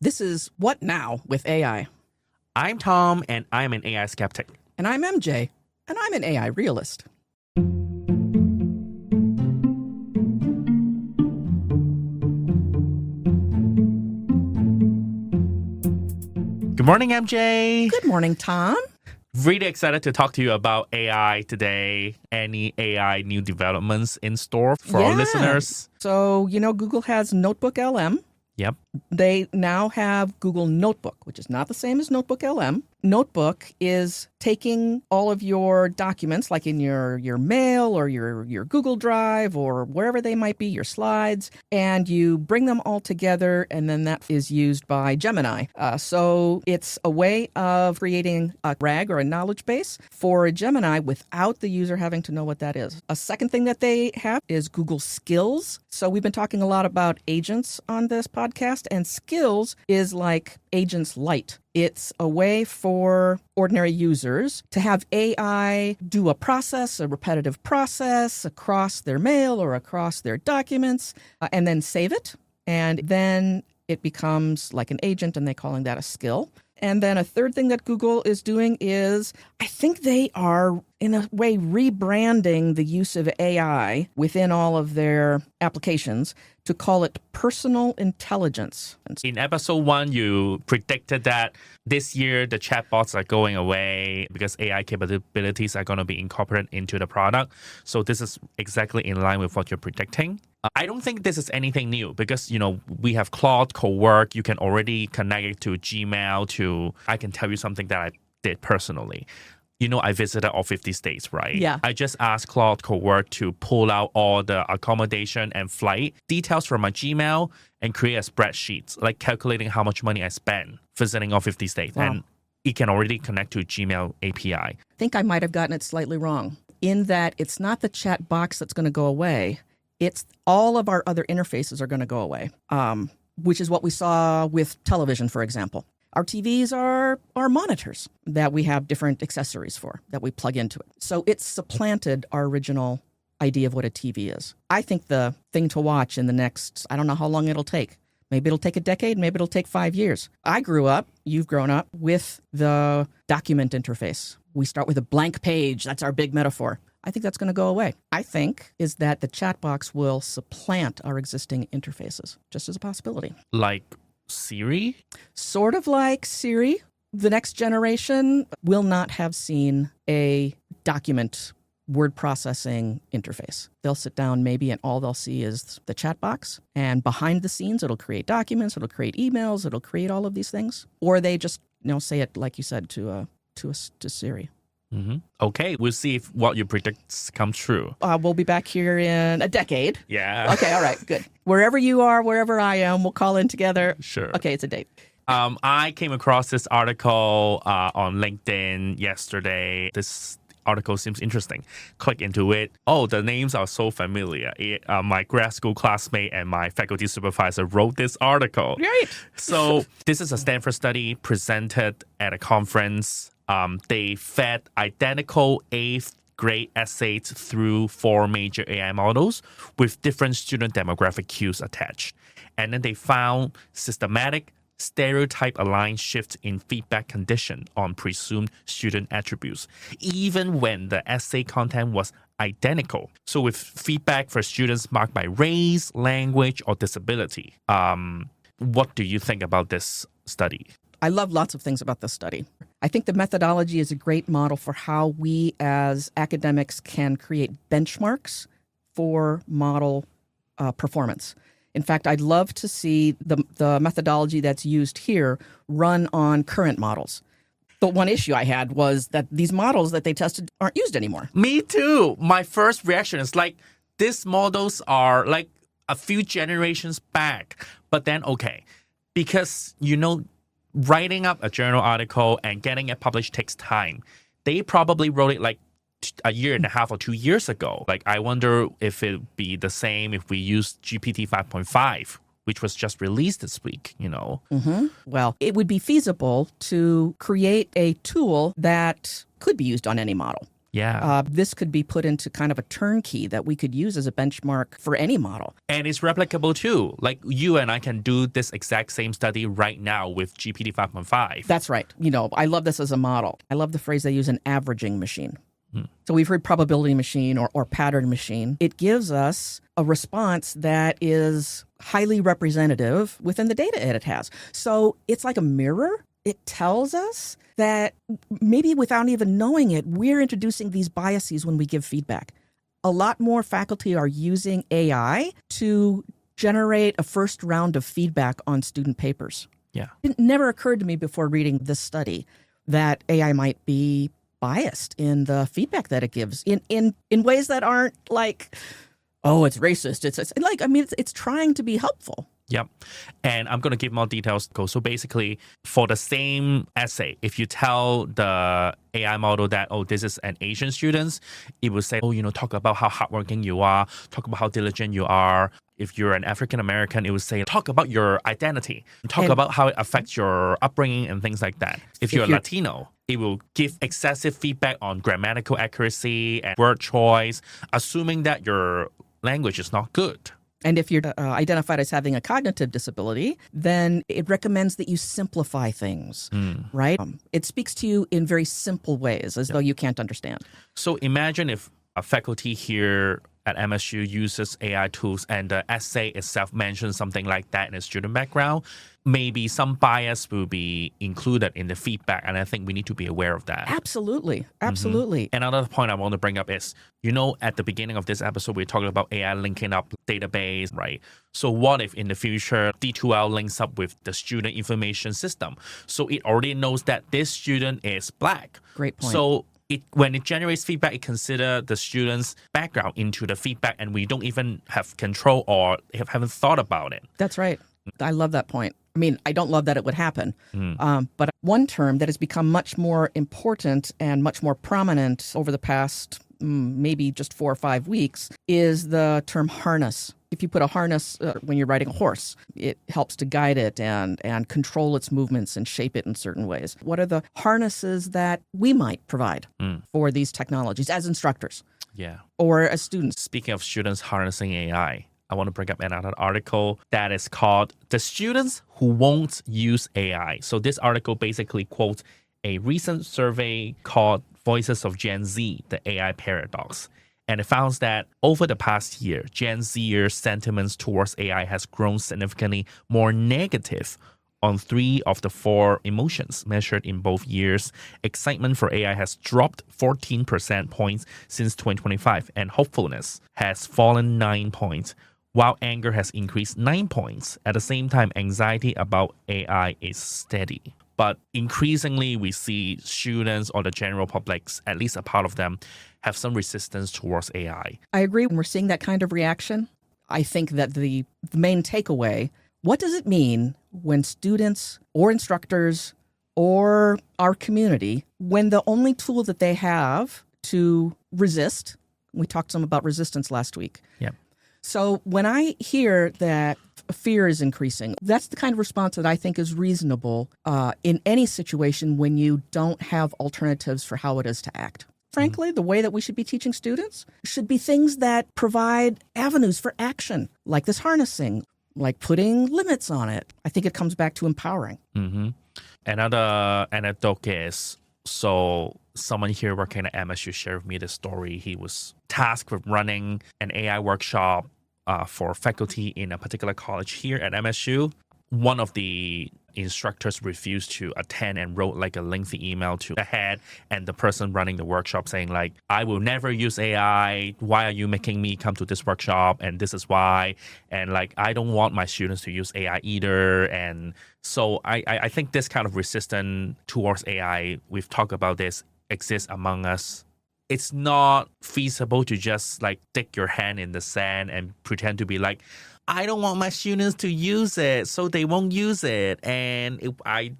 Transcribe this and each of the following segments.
This is What Now with AI. I'm Tom, and I'm an AI skeptic. And I'm MJ, and I'm an AI realist. Good morning, MJ. Good morning, Tom. Really excited to talk to you about AI today. Any AI new developments in store for our listeners? So, Google has Notebook LM. Yep. They now have Google Notebook, which is not the same as Notebook LM. Notebook is taking all of your documents, like in your mail or your Google Drive or wherever they might be, your slides, and you bring them all together, and then that is used by Gemini. So it's a way of creating a RAG or a knowledge base for Gemini without the user having to know what that is. A second thing that they have is Google Skills. So we've been talking a lot about agents on this podcast, and Skills is like Agents Lite. It's a way for ordinary users to have AI do a repetitive process across their mail or across their documents, and then save it. And then it becomes like an agent, and they're calling that a skill. And then a third thing that Google is doing is, I think they are, in a way, rebranding the use of AI within all of their applications to call it personal intelligence. In episode 1, you predicted that this year the chatbots are going away because AI capabilities are going to be incorporated into the product. So this is exactly in line with what you're predicting. I don't think this is anything new because, we have Claude Cowork. You can already connect it to Gmail I can tell you something that I did personally. I visited all 50 states, right? Yeah. I just asked Claude Cowork to pull out all the accommodation and flight details from my Gmail and create a spreadsheet, like calculating how much money I spent visiting all 50 states. Wow. And it can already connect to Gmail API. I think I might have gotten it slightly wrong in that it's not the chat box that's going to go away. It's all of our other interfaces are going to go away, which is what we saw with television, for example. Our TVs are monitors that we have different accessories for that we plug into it. So it's supplanted our original idea of what a TV is. I think the thing to watch in the next, I don't know how long it'll take. Maybe it'll take a decade. Maybe it'll take 5 years. I grew up, you've grown up, with the document interface. We start with a blank page. That's our big metaphor. I think that's going to go away. I think is that the chat box will supplant our existing interfaces, just as a possibility. Like Siri? Sort of like Siri. The next generation will not have seen a document word processing interface. They'll sit down maybe and all they'll see is the chat box. And behind the scenes, it'll create documents, it'll create emails, it'll create all of these things. Or they just say it, like you said, to Siri. Mm-hmm. Okay, we'll see if what you predict comes true. We'll be back here in a decade. Yeah. Okay, all right, good. Wherever you are, wherever I am, we'll call in together. Sure. Okay, it's a date. I came across this article on LinkedIn yesterday. This article seems interesting. Click into it. Oh, the names are so familiar. My grad school classmate and my faculty supervisor wrote this article. Right. So this is a Stanford study presented at a conference. They fed identical 8th grade essays through 4 major AI models with different student demographic cues attached. And then they found systematic stereotype-aligned shifts in feedback condition on presumed student attributes, even when the essay content was identical. So with feedback for students marked by race, language, or disability. What do you think about this study? I love lots of things about this study. I think the methodology is a great model for how we as academics can create benchmarks for model performance. In fact, I'd love to see the methodology that's used here run on current models. The one issue I had was that these models that they tested aren't used anymore. Me too. My first reaction is like, these models are like a few generations back. But then, okay, because, writing up a journal article and getting it published takes time. They probably wrote it like a year and a half or 2 years ago. Like, I wonder if it'd be the same if we use GPT 5.5, which was just released this week, Mm-hmm. Well, it would be feasible to create a tool that could be used on any model. Yeah. This could be put into kind of a turnkey that we could use as a benchmark for any model. And it's replicable too. Like you and I can do this exact same study right now with GPT 5.5. That's right. I love this as a model. I love the phrase they use, an averaging machine. So we've heard probability machine or pattern machine. It gives us a response that is highly representative within the data it has. So it's like a mirror. It tells us that maybe without even knowing it, we're introducing these biases when we give feedback. A lot more faculty are using AI to generate a first round of feedback on student papers. Yeah. It never occurred to me before reading this study that AI might be biased in the feedback that it gives in ways that aren't like, oh, it's racist. It's like, it's trying to be helpful. Yep. And I'm going to give more details. So basically, for the same essay, if you tell the AI model that, oh, this is an Asian student, it will say, oh, talk about how hardworking you are, talk about how diligent you are. If you're an African American, it will say, talk about your identity, talk about how it affects your upbringing and things like that. If you're Latino, it will give excessive feedback on grammatical accuracy and word choice, assuming that your language is not good. And if you're identified as having a cognitive disability, then it recommends that you simplify things, right? It speaks to you in very simple ways, as though you can't understand. So imagine if a faculty here at MSU uses AI tools and the essay itself mentions something like that in a student background, maybe some bias will be included in the feedback. And I think we need to be aware of that. Absolutely. Absolutely. Another point I want to bring up is, at the beginning of this episode, we're talking about AI linking up database, right? So what if in the future, D2L links up with the student information system? So it already knows that this student is Black. Great point. So when it generates feedback, it considers the student's background into the feedback, and we don't even have control or haven't thought about it. That's right. I love that point. I don't love that it would happen. But one term that has become much more important and much more prominent over the past maybe just 4 or 5 weeks is the term harness. If you put a harness when you're riding a horse, it helps to guide it and control its movements and shape it in certain ways. What are the harnesses that we might provide for these technologies as instructors? Yeah. Or as students? Speaking of students harnessing AI, I want to bring up another article that is called The Students Who Won't Use AI. So this article basically quotes a recent survey called Voices of Gen Z, the AI Paradox. And it found that over the past year, Gen Zers' sentiments towards AI has grown significantly more negative on 3 of the 4 emotions measured in both years. Excitement for AI has dropped 14% points since 2025, and hopefulness has fallen 9 points, while anger has increased 9 points. At the same time, anxiety about AI is steady. But increasingly, we see students or the general public, at least a part of them, have some resistance towards AI. I agree. When we're seeing that kind of reaction, I think that the main takeaway, what does it mean when students or instructors or our community, when the only tool that they have to resist, we talked some about resistance last week. Yeah. So when I hear that fear is increasing, that's the kind of response that I think is reasonable in any situation when you don't have alternatives for how it is to act. Frankly, the way that we should be teaching students should be things that provide avenues for action, like this harnessing, like putting limits on it. I think it comes back to empowering. Another anecdote is, so someone here working at MSU shared with me the story. He was tasked with running an AI workshop for faculty in a particular college here at MSU. One of the instructors refused to attend and wrote like a lengthy email to the head and the person running the workshop saying like, I will never use AI. Why are you making me come to this workshop? And this is why. And like, I don't want my students to use AI either. And so I think this kind of resistance towards AI, we've talked about this, exists among us. It's not feasible to just like stick your hand in the sand and pretend to be like, I don't want my students to use it, so they won't use it. And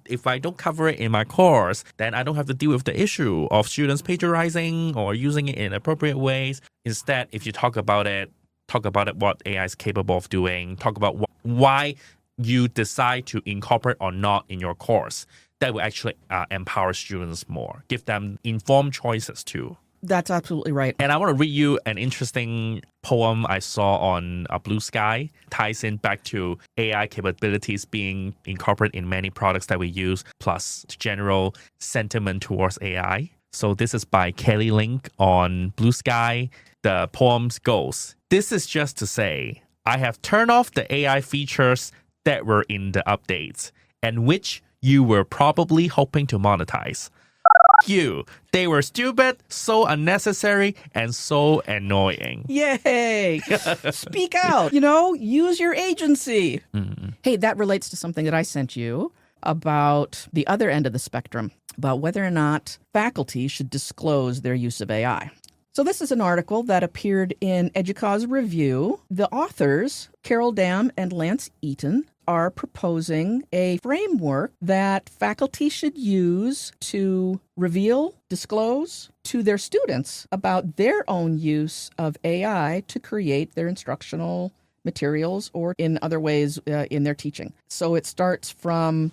if I don't cover it in my course, then I don't have to deal with the issue of students plagiarizing or using it in appropriate ways. Instead, if you talk about it, what AI is capable of doing, talk about why you decide to incorporate or not in your course. That will actually empower students more, give them informed choices too. That's absolutely right. And I want to read you an interesting poem I saw on Blue Sky. Ties in back to AI capabilities being incorporated in many products that we use, plus general sentiment towards AI. So this is by Kelly Link on Blue Sky. The poem goes, "This is just to say, I have turned off the AI features that were in the updates and which you were probably hoping to monetize. You. They were stupid, so unnecessary, and so annoying." Yay! Speak out. Use your agency. Hey, that relates to something that I sent you about the other end of the spectrum, about whether or not faculty should disclose their use of AI. So this is an article that appeared in EDUCAUSE Review. The authors, Carol Dam and Lance Eaton, are proposing a framework that faculty should use to reveal, disclose to their students about their own use of AI to create their instructional materials or in other ways in their teaching. So it starts from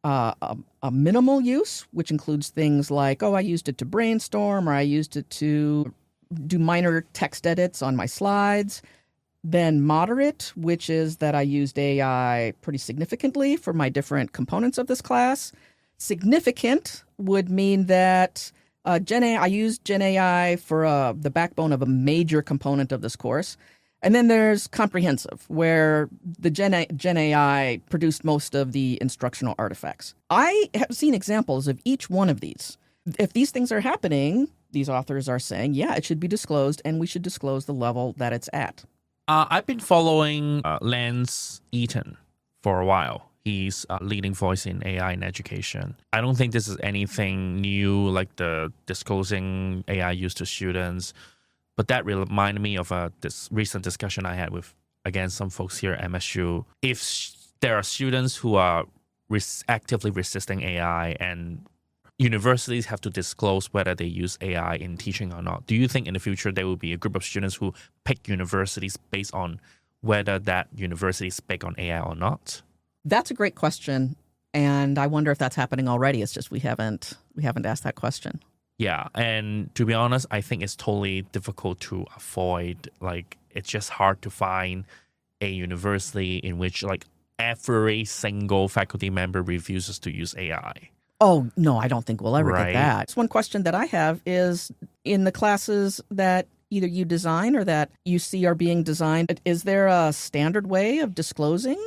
a minimal use, which includes things like, I used it to brainstorm, or I used it to do minor text edits on my slides. Then moderate, which is that I used AI pretty significantly for my different components of this class. Significant would mean that I used GenAI for the backbone of a major component of this course. And then there's comprehensive, where the GenAI produced most of the instructional artifacts. I have seen examples of each one of these. If these things are happening, these authors are saying, yeah, it should be disclosed, and we should disclose the level that it's at. I've been following Lance Eaton for a while. He's a leading voice in AI in education. I don't think this is anything new, like the disclosing AI use to students. But that reminded me of this recent discussion I had with, again, some folks here at MSU. If there are students who are actively resisting AI and universities have to disclose whether they use AI in teaching or not, do you think in the future there will be a group of students who pick universities based on whether that university is big on AI or not? That's a great question, and I wonder if that's happening already. It's just we haven't asked that question. Yeah, and to be honest, I think it's totally difficult to avoid. Like, it's just hard to find a university in which like every single faculty member refuses to use AI. Oh, no, I don't think we'll ever Right. get that. One question that I have is, in the classes that either you design or that you see are being designed, is there a standard way of disclosing?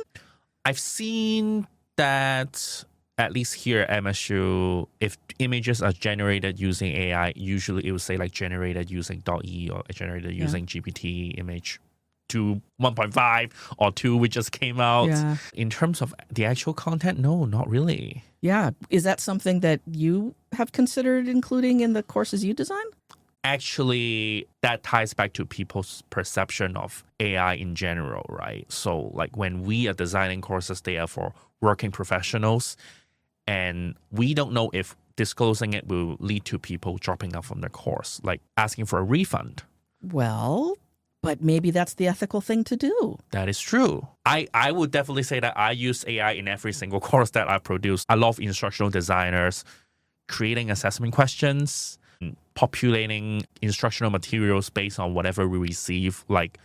I've seen that, at least here at MSU, if images are generated using AI, usually it would say like generated using .e or generated using GPT image 1.5 or 2, which just came out. Yeah. In terms of the actual content, no, not really. Yeah. Is that something that you have considered including in the courses you design? Actually, that ties back to people's perception of AI in general, right? So like when we are designing courses, they are for working professionals, and we don't know if disclosing it will lead to people dropping out from their course, like asking for a refund. Well, but maybe that's the ethical thing to do. That is true. I would definitely say that I use AI in every single course that I produce. I love instructional designers creating assessment questions, populating instructional materials based on whatever we receive. Like,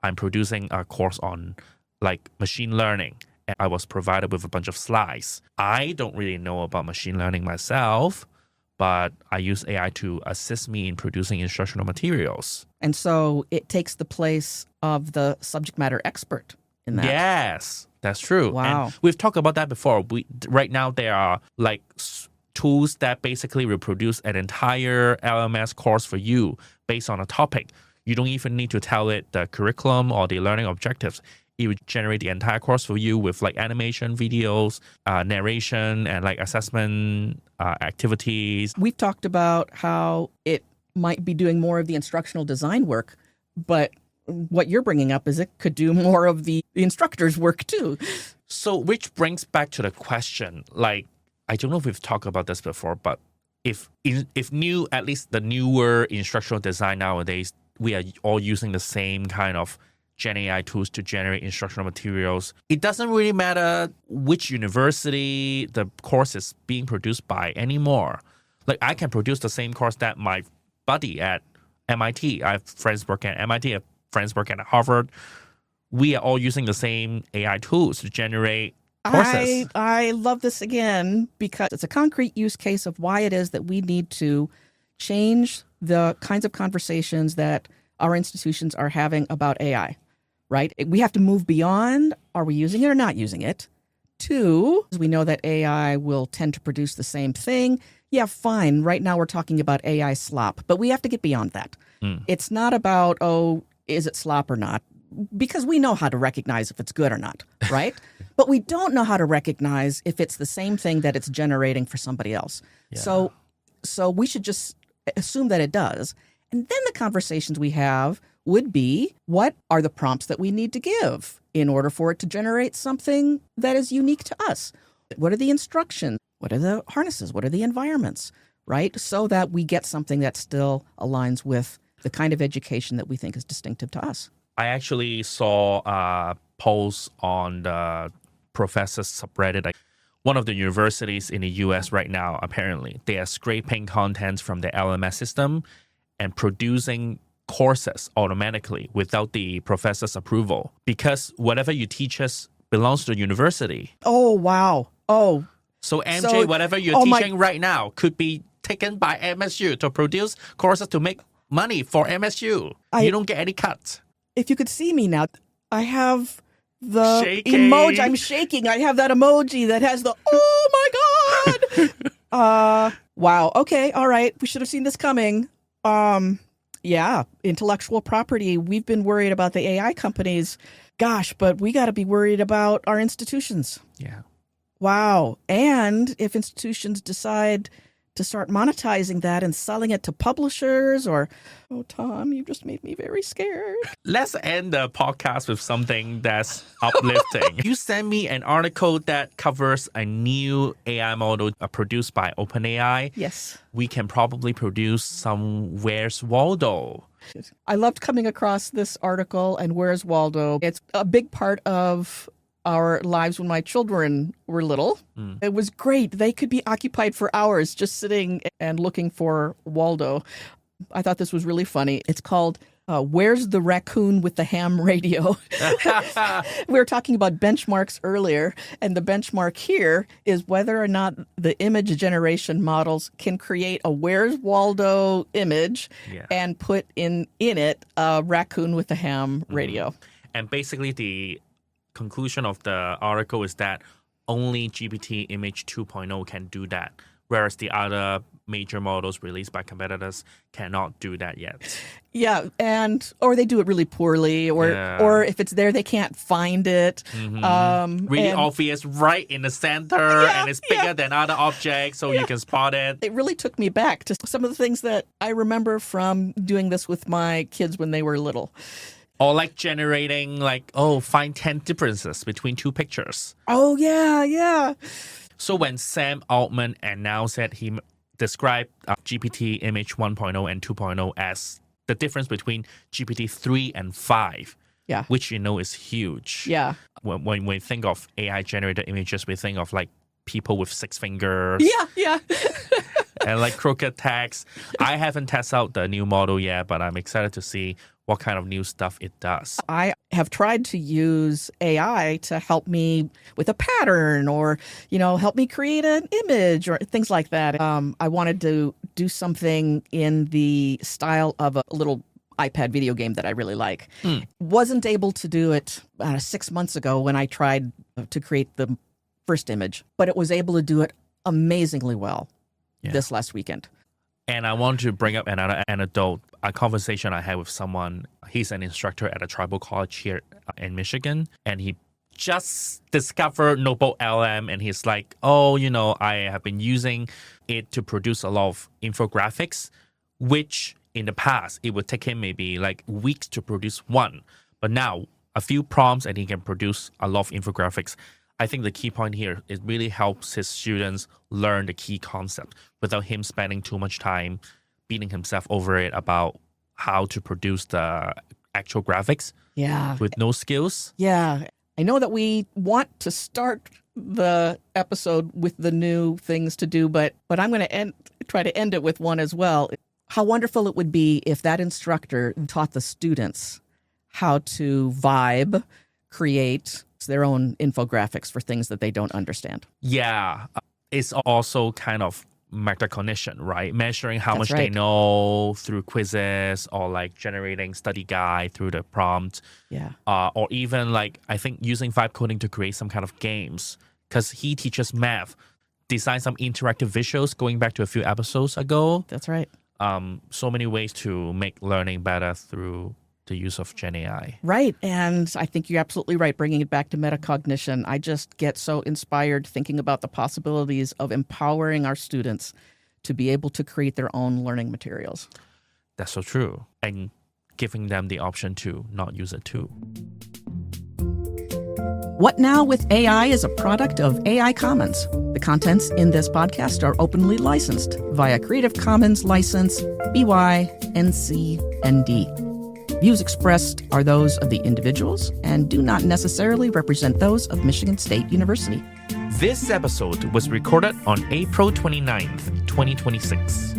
I'm producing a course on like machine learning, and I was provided with a bunch of slides. I don't really know about machine learning myself, but I use AI to assist me in producing instructional materials. And so it takes the place of the subject matter expert in that. Yes, that's true. Wow. And we've talked about that before. Right now there are like tools that basically reproduce an entire LMS course for you based on a topic. You don't even need to tell it the curriculum or the learning objectives. It would generate the entire course for you with like animation, videos, narration, and like assessment activities. We've talked about how it might be doing more of the instructional design work, but what you're bringing up is it could do more of the instructor's work too. So, which brings back to the question, like, I don't know if we've talked about this before, but if at least the newer instructional design nowadays, we are all using the same kind of GenAI tools to generate instructional materials, it doesn't really matter which university the course is being produced by anymore. Like, I can produce the same course that my buddy at MIT. I have friends working at MIT. I have friends working at Harvard. We are all using the same AI tools to generate courses. I love this again because it's a concrete use case of why it is that we need to change the kinds of conversations that our institutions are having about AI, right? We have to move beyond, are we using it or not using it? Two, we know that AI will tend to produce the same thing. Yeah, fine. Right now we're talking about AI slop, but we have to get beyond that. It's not about, oh, is it slop or not? Because we know how to recognize if it's good or not, right? But we don't know how to recognize if it's the same thing that it's generating for somebody else. Yeah. So we should just assume that it does. And then the conversations we have would be, what are the prompts that we need to give in order for it to generate something that is unique to us? What are the instructions? What are the harnesses? What are the environments, right? So that we get something that still aligns with the kind of education that we think is distinctive to us. I actually saw a post on the professor's subreddit. Like, one of the universities in the US right now, apparently, they are scraping contents from the LMS system and producing courses automatically without the professor's approval, because whatever you teach us belongs to the university. Oh, wow. Oh, So MJ, whatever you're teaching right now could be taken by MSU to produce courses to make money for MSU. You don't get any cut. If you could see me now, I have the Shaking. emoji. I'm shaking. I have that emoji that has the, oh my God. Wow. Okay. All right. We should have seen this coming. Yeah. Intellectual property. We've been worried about the AI companies. Gosh, but we got to be worried about our institutions. Yeah. Wow. And if institutions decide to start monetizing that and selling it to publishers or, oh, Tom, you just made me very scared. Let's end the podcast with something that's uplifting. You sent me an article that covers a new AI model produced by OpenAI. Yes. We can probably produce some Where's Waldo? I loved coming across this article and Where's Waldo? It's a big part of our lives when my children were little. It was great. They could be occupied for hours just sitting and looking for Waldo. I thought this was really funny. It's called Where's the Raccoon with the Ham Radio? We were talking about benchmarks earlier, and the benchmark here is whether or not the image generation models can create a Where's Waldo image and put in it a raccoon with the ham radio. And basically the conclusion of the article is that only GPT Image 2.0 can do that, whereas the other major models released by competitors cannot do that yet. Yeah, or they do it really poorly, or if it's there, they can't find it. Really obvious right in the center, and it's bigger than other objects, so you can spot it. It really took me back to some of the things that I remember from doing this with my kids when they were little. Or like generating find 10 differences between two pictures. Oh, yeah. So when Sam Altman announced that he described GPT Image 1.0 and 2.0 as the difference between GPT 3 and 5, which is huge. Yeah. When we think of AI generated images, we think of like people with 6 fingers. Yeah. And like crooked text. I haven't tested out the new model yet, but I'm excited to see what kind of new stuff it does. I have tried to use AI to help me with a pattern or, help me create an image or things like that. I wanted to do something in the style of a little iPad video game that I really like. Wasn't able to do it 6 months ago when I tried to create the first image, but it was able to do it amazingly well this last weekend. And I want to bring up another anecdote, a conversation I had with someone. He's an instructor at a tribal college here in Michigan, and he just discovered Notebook LM, and he's like, I have been using it to produce a lot of infographics, which in the past, it would take him maybe like weeks to produce one. But now, a few prompts, and he can produce a lot of infographics. I think the key point here, it really helps his students learn the key concept without him spending too much time beating himself over it about how to produce the actual graphics with no skills. Yeah. I know that we want to start the episode with the new things to do, but I'm going to try to end it with one as well. how wonderful it would be if that instructor taught the students how to vibe, create their own infographics for things that they don't understand. Yeah. It's also kind of metacognition, right? Measuring how That's much they right. know through quizzes or like generating study guide through the prompt. Yeah. Or even like, I think using vibe coding to create some kind of games because he teaches math. Design some interactive visuals going back to a few episodes ago. That's right. So many ways to make learning better through the use of GenAI. Right. And I think you're absolutely right. Bringing it back to metacognition, I just get so inspired thinking about the possibilities of empowering our students to be able to create their own learning materials. That's so true. And giving them the option to not use it too. What Now with AI is a product of AI Commons. The contents in this podcast are openly licensed via Creative Commons license BY-NC-ND. Views expressed are those of the individuals and do not necessarily represent those of Michigan State University. This episode was recorded on April 29th, 2026.